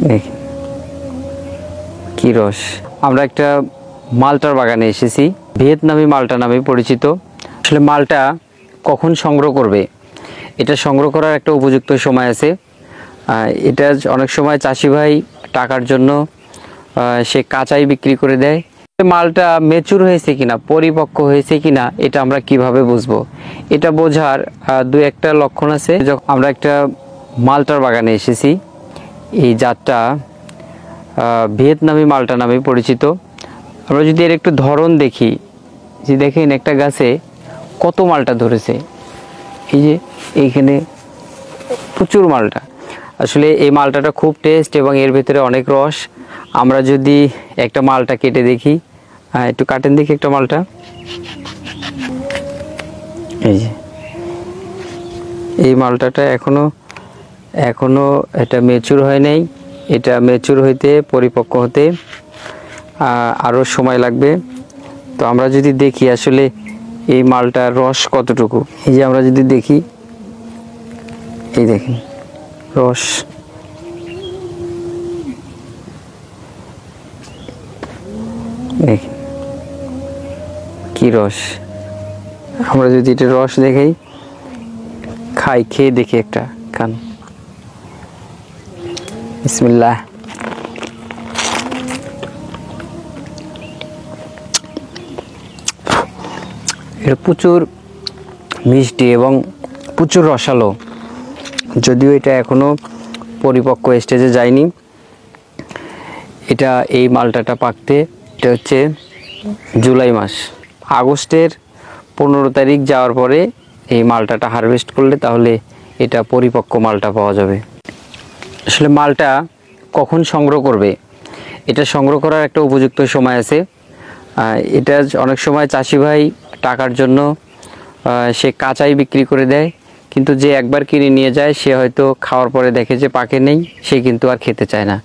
দেখেন কি রস। আমরা একটা মালটার বাগানে এসেছি, ভিয়েতনামি মালটা নামে পরিচিত। আসলে মালটা কখন সংগ্রহ করবে, এটা সংগ্রহ করার একটা উপযুক্ত সময় আছে। এটা অনেক সময় চাষি ভাই টাকার জন্য সে কাঁচাই বিক্রি করে দেয়। মালটা ম্যাচুর হয়েছে কিনা, পরিপক্ক হয়েছে কিনা, এটা আমরা কিভাবে বুঝবো? এটা বোঝার দু একটা লক্ষণ আছে। আমরা একটা মালটার বাগানে এসেছি, এই জাতটা ভিয়েতনামি মালটা নামে পরিচিত। আমরা যদি এর একটু ধরন দেখি, যে দেখেন একটা গাছে কত মালটা ধরেছে, এই যে এইখানে প্রচুর মালটা। আসলে এই মালটাটা খুব টেস্ট এবং এর ভিতরে অনেক রস। আমরা যদি একটা মালটা কেটে দেখি, একটু কাটেন দেখি একটা মালটা। এই যে এই মালটাটা এখনো এটা ম্যাচুর হয় নাই। এটা ম্যাচুর হইতে, পরিপক্ক হতে আরও সময় লাগবে। তো আমরা যদি দেখি আসলে এই মালটার রস কতটুকু, এই যে আমরা যদি দেখি, এই দেখেন রস, দেখেন কি রস। আমরা যদি এটা রস দেখাই, খেয়ে দেখি একটা, খান। বিসমিল্লাহ। এটা প্রচুর মিষ্টি এবং প্রচুর রসালো, যদিও এটা এখনো পরিপক্ক স্টেজে যায়নি। এটা এই মালটাটা পাকতে এটা হচ্ছে জুলাই মাস, আগস্টের 15 তারিখ যাওয়ার পরে এই মালটাটা হারভেস্ট করলে তাহলে এটা পরিপক্ক মালটা পাওয়া যাবে। আসলে মালটা কখন সংগ্রহ করবে, এটা সংগ্রহ করার একটা উপযুক্ত সময় আছে। এটা অনেক সময় চাষি ভাই টাকার জন্য সে কাঁচাই বিক্রি করে দেয়, কিন্তু যে একবার কিনে নিয়ে যায় সে হয়তো খাওয়ার পরে দেখে যে পাকে নেই, সে কিন্তু আর খেতে চায় না,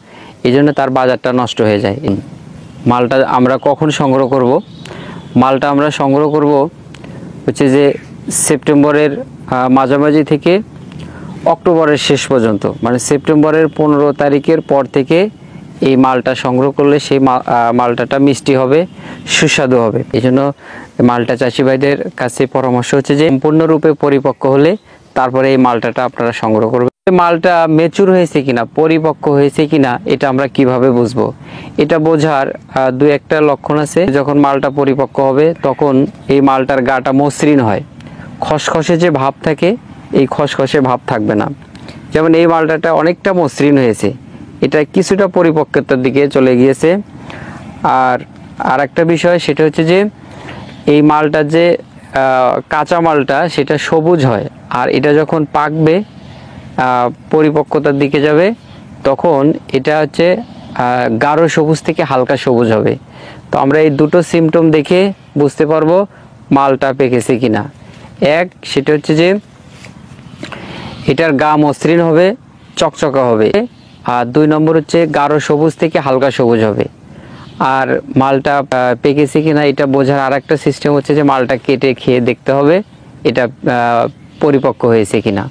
এই জন্য তার বাজারটা নষ্ট হয়ে যায়। মালটা আমরা কখন সংগ্রহ করব? মালটা আমরা সংগ্রহ করব হচ্ছে যে সেপ্টেম্বরের মাঝামাঝি থেকে অক্টোবরের শেষ পর্যন্ত, মানে সেপ্টেম্বরের 15 তারিখের পর থেকে এই মালটা সংগ্রহ করলে সেই মালটাটা মিষ্টি হবে, সুস্বাদু হবে। এই জন্য মালটা চাষি ভাইদের কাছে পরামর্শ হচ্ছে যে সম্পূর্ণরূপে পরিপক্ক হলে তারপরে এই মালটাটা আপনারা সংগ্রহ করবেন। মালটা ম্যাচুর হয়েছে কিনা, পরিপক্ক হয়েছে কিনা, এটা আমরা কিভাবে বুঝবো? এটা বোঝার দু একটা লক্ষণ আছে। যখন মালটা পরিপক্ক হবে তখন এই মালটার গাটা মসৃণ হয়, খসখসে যে ভাব থাকে এই খসখসে ভাব থাকবে না। যেমন এই মালটাটা অনেকটা মসৃণ হয়েছে, এটা কিছুটা পরিপক্কতার দিকে চলে গিয়েছে। আর একটা বিষয় সেটা হচ্ছে যে এই মালটা যে কাঁচা মালটা সেটা সবুজ হয়, আর এটা যখন পাকবে পরিপক্কতার দিকে যাবে তখন এটা হচ্ছে গাঢ় সবুজ থেকে হালকা সবুজ হবে। তো আমরা এই দুটো সিমটম দেখে বুঝতে পারবো মালটা পেকেছে কিনা। এক, সেটা হচ্ছে যে এটার গা মসৃণ হবে, চকচকা হবে। আর 2 নম্বর হচ্ছে গাঢ় সবুজ থেকে হালকা সবুজ হবে। আর মালটা পেকেছে কিনা এটা বোঝার আর একটা সিস্টেম হচ্ছে যে মালটা কেটে খেয়ে দেখতে হবে এটা পরিপক্ক হয়েছে কিনা।